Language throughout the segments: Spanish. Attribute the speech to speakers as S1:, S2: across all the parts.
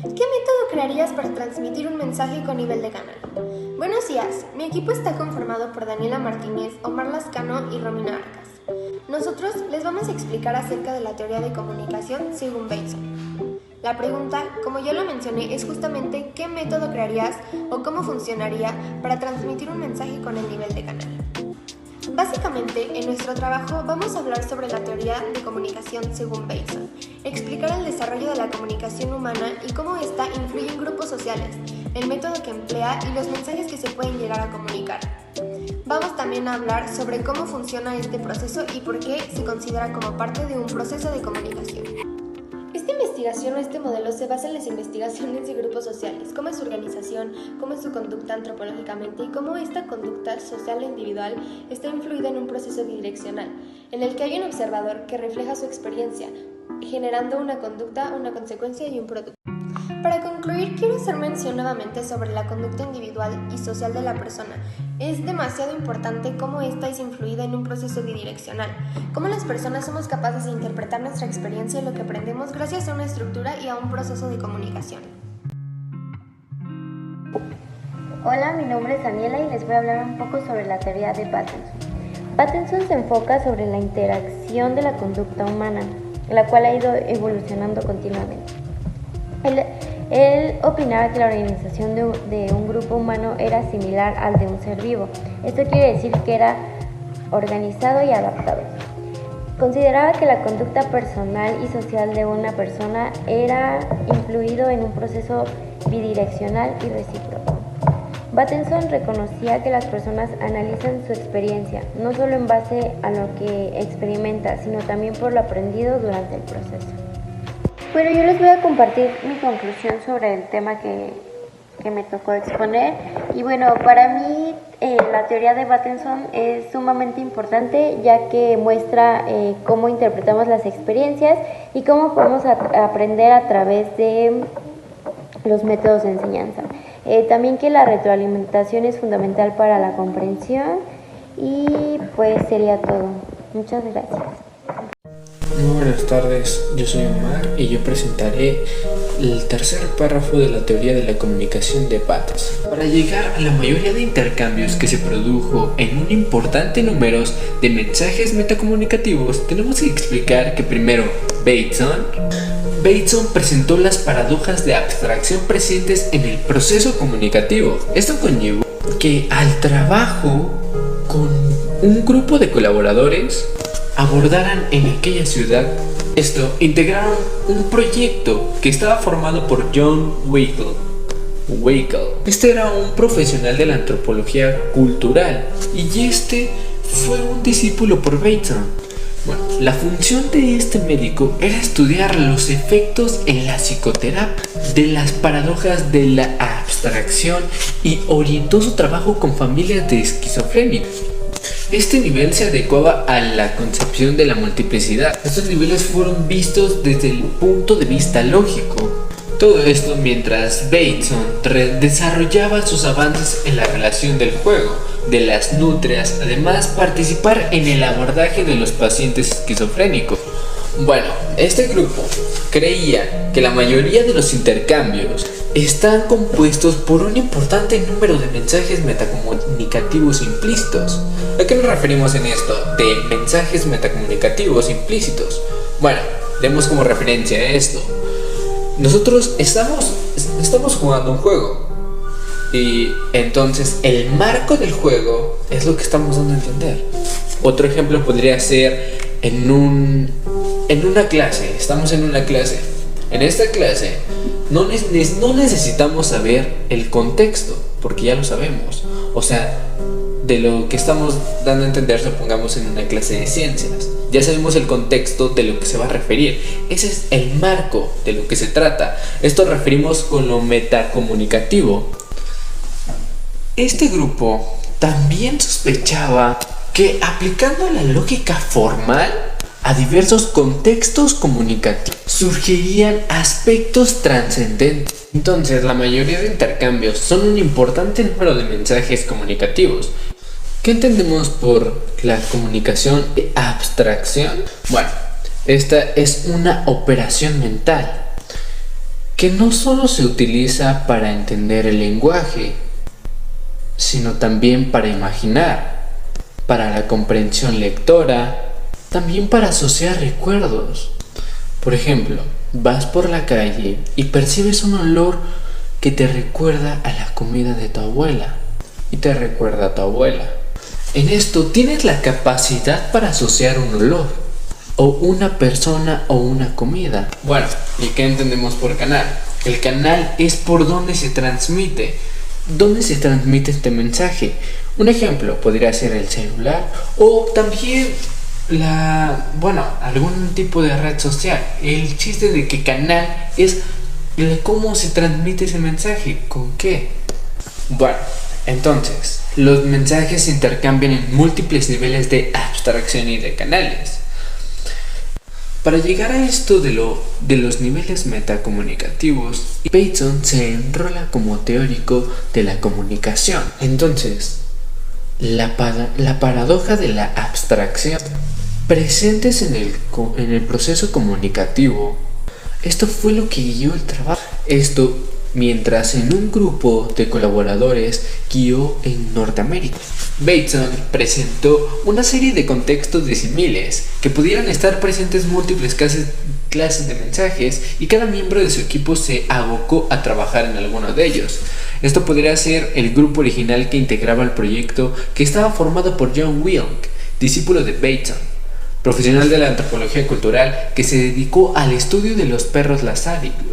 S1: ¿Qué método crearías para transmitir un mensaje con nivel de canal? Buenos días, mi equipo está conformado por Daniela Martínez, Omar Lascano y Romina Arcas. Nosotros les vamos a explicar acerca de la teoría de comunicación según Bateson. La pregunta, como ya lo mencioné, es justamente ¿qué método crearías o cómo funcionaría para transmitir un mensaje con el nivel de canal? Básicamente, en nuestro trabajo vamos a hablar sobre la teoría de comunicación según Bateson, explicar el desarrollo de la comunicación humana y cómo ésta influye en grupos sociales, el método que emplea y los mensajes que se pueden llegar a comunicar. Vamos también a hablar sobre cómo funciona este proceso y por qué se considera como parte de un proceso de comunicación. Esta investigación o este modelo se basa en las investigaciones de grupos sociales, cómo es su organización, cómo es su conducta antropológicamente y cómo esta conducta social e individual está influida en un proceso bidireccional, en el que hay un observador que refleja su experiencia, generando una conducta, una consecuencia y un producto. Para concluir, quiero hacer mención nuevamente sobre la conducta individual y social de la persona. Es demasiado importante cómo esta es influida en un proceso bidireccional, cómo las personas somos capaces de interpretar nuestra experiencia y lo que aprendemos gracias a una estructura y a un proceso de comunicación.
S2: Hola, mi nombre es Daniela y les voy a hablar un poco sobre la teoría de Bateson. Bateson se enfoca sobre la interacción de la conducta humana, la cual ha ido evolucionando continuamente. Él opinaba que la organización de un grupo humano era similar al de un ser vivo. Esto quiere decir que era organizado y adaptado. Consideraba que la conducta personal y social de una persona era influido en un proceso bidireccional y recíproco. Bateson reconocía que las personas analizan su experiencia, no solo en base a lo que experimenta, sino también por lo aprendido durante el proceso. Bueno, yo les voy a compartir mi conclusión sobre el tema que me tocó exponer. Y bueno, para mí la teoría de Bateson es sumamente importante, ya que muestra cómo interpretamos las experiencias y cómo podemos aprender a través de los métodos de enseñanza. También que la retroalimentación es fundamental para la comprensión y pues sería todo. Muchas gracias.
S3: Muy buenas tardes, yo soy Omar y yo presentaré el tercer párrafo de la teoría de la comunicación de Bateson. Para llegar a la mayoría de intercambios que se produjo en un importante número de mensajes metacomunicativos, tenemos que explicar que primero Bateson presentó las paradojas de abstracción presentes en el proceso comunicativo. Esto conllevó que al trabajo con un grupo de colaboradores abordaran en aquella ciudad. Integraron un proyecto que estaba formado por John Weichel. Este era un profesional de la antropología cultural y este fue un discípulo por Bateson. Bueno, la función de este médico era estudiar los efectos en la psicoterapia de las paradojas de la abstracción y orientó su trabajo con familias de esquizofrénicos. Este nivel se adecuaba a la concepción de la multiplicidad. Estos niveles fueron vistos desde el punto de vista lógico. Todo esto mientras Bateson desarrollaba sus avances en la relación del juego, de las nutrias, además participar en el abordaje de los pacientes esquizofrénicos. Bueno, este grupo creía que la mayoría de los intercambios están compuestos por un importante número de mensajes metacomunicativos implícitos. ¿A qué nos referimos en esto de mensajes metacomunicativos implícitos? Bueno, demos como referencia esto. Nosotros estamos jugando un juego y entonces el marco del juego es lo que estamos dando a entender. Otro ejemplo podría ser en una clase. Estamos en una clase. En esta clase no necesitamos saber el contexto, porque ya lo sabemos. O sea, de lo que estamos dando a entender, supongamos en una clase de ciencias, ya sabemos el contexto de lo que se va a referir. Ese es el marco de lo que se trata. Esto referimos con lo metacomunicativo. Este grupo también sospechaba que aplicando la lógica formal a diversos contextos comunicativos surgirían aspectos trascendentes. Entonces, la mayoría de intercambios son un importante número de mensajes comunicativos. ¿Qué entendemos por la comunicación de abstracción? Bueno, esta es una operación mental que no solo se utiliza para entender el lenguaje, sino también para imaginar, para la comprensión lectora, también para asociar recuerdos. Por ejemplo, vas por la calle y percibes un olor que te recuerda a la comida de tu abuela y te recuerda a tu abuela. En esto tienes la capacidad para asociar un olor, o una persona o una comida. Bueno, ¿y qué entendemos por canal? El canal es por donde se transmite. ¿Dónde se transmite este mensaje? Un ejemplo podría ser el celular o también algún tipo de red social. El chiste de que canal es cómo se transmite ese mensaje, ¿con qué? Bueno, entonces, los mensajes se intercambian en múltiples niveles de abstracción y de canales. Para llegar a esto de los niveles metacomunicativos, Bateson se enrola como teórico de la comunicación. Entonces, la paradoja de la abstracción presentes en el proceso comunicativo. Esto fue lo que guió el trabajo. Esto mientras en un grupo de colaboradores guió en Norteamérica. Bateson presentó una serie de contextos disímiles que pudieran estar presentes múltiples clases de mensajes y cada miembro de su equipo se abocó a trabajar en alguno de ellos. Esto podría ser el grupo original que integraba el proyecto, que estaba formado por John Wilk, discípulo de Bateson, profesional de la antropología cultural que se dedicó al estudio de los perros lasáricos.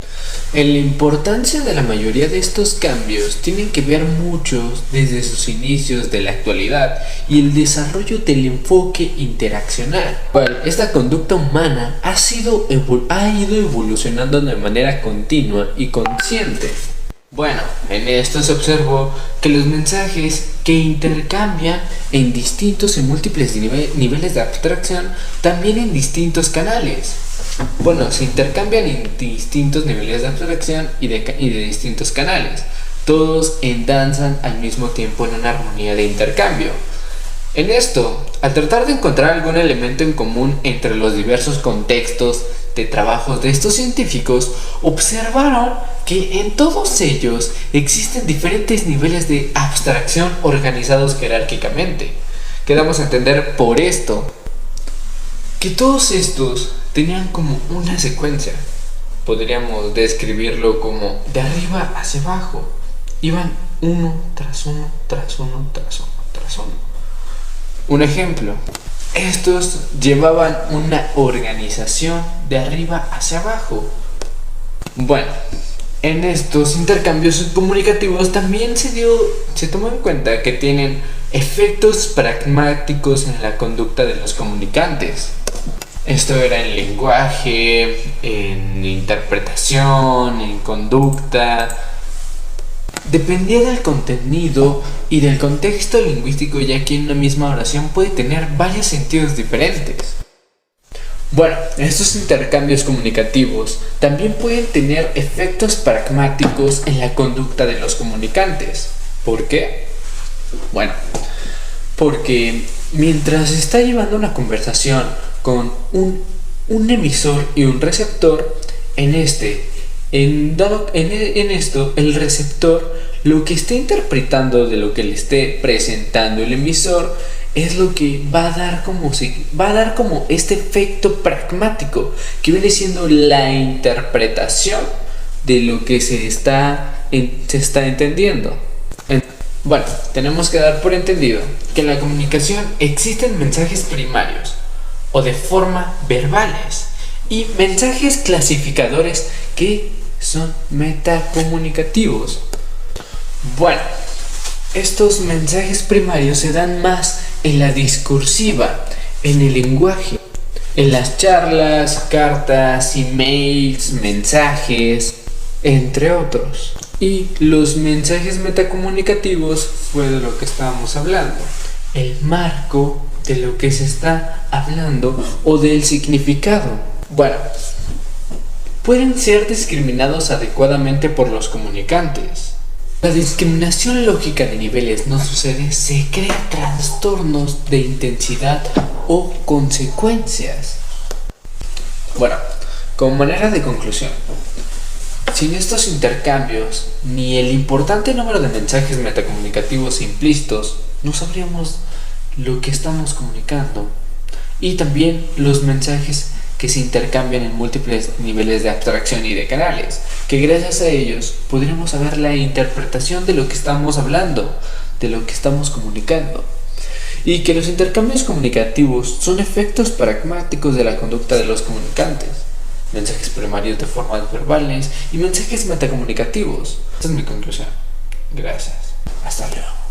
S3: En la importancia de la mayoría de estos cambios tienen que ver muchos desde sus inicios de la actualidad y el desarrollo del enfoque interaccional. Esta conducta humana ha ido evolucionando de manera continua y consciente. Bueno, en esto se observó que los mensajes que intercambian en distintos y múltiples niveles de abstracción, también en distintos canales. Bueno, se intercambian en distintos niveles de abstracción y de distintos canales. Todos danzan al mismo tiempo en una armonía de intercambio. En esto, al tratar de encontrar algún elemento en común entre los diversos contextos de trabajos de estos científicos, observaron que en todos ellos existen diferentes niveles de abstracción organizados jerárquicamente. Quedamos a entender por esto que todos estos tenían como una secuencia. Podríamos describirlo como de arriba hacia abajo. Iban uno tras uno, tras uno, tras uno, tras uno. Un ejemplo. Estos llevaban una organización de arriba hacia abajo. Bueno, en estos intercambios comunicativos también se tomó en cuenta que tienen efectos pragmáticos en la conducta de los comunicantes. Esto era en lenguaje, en interpretación, en conducta. Dependía del contenido y del contexto lingüístico, ya que una misma oración puede tener varios sentidos diferentes. Bueno, estos intercambios comunicativos también pueden tener efectos pragmáticos en la conducta de los comunicantes. ¿Por qué? Bueno, porque mientras se está llevando una conversación con un emisor y un receptor, en esto el receptor lo que esté interpretando de lo que le esté presentando el emisor es lo que va a dar como este efecto pragmático, que viene siendo la interpretación de lo que se está entendiendo. Bueno, tenemos que dar por entendido que en la comunicación existen mensajes primarios o de forma verbales y mensajes clasificadores que son metacomunicativos. Bueno, estos mensajes primarios se dan más en la discursiva, en el lenguaje, en las charlas, cartas, emails, mensajes, entre otros. Y los mensajes metacomunicativos fue de lo que estábamos hablando, el marco de lo que se está hablando o del significado. Bueno, pueden ser discriminados adecuadamente por los comunicantes. La discriminación lógica de niveles no sucede, se crean trastornos de intensidad o consecuencias. Bueno, como manera de conclusión, sin estos intercambios, ni el importante número de mensajes metacomunicativos implícitos, no sabríamos lo que estamos comunicando. Y también los mensajes que se intercambian en múltiples niveles de abstracción y de canales, que gracias a ellos podremos saber la interpretación de lo que estamos hablando, de lo que estamos comunicando. Y que los intercambios comunicativos son efectos pragmáticos de la conducta de los comunicantes. Mensajes primarios de formas verbales y mensajes metacomunicativos. Esta es mi conclusión. Gracias. Hasta luego.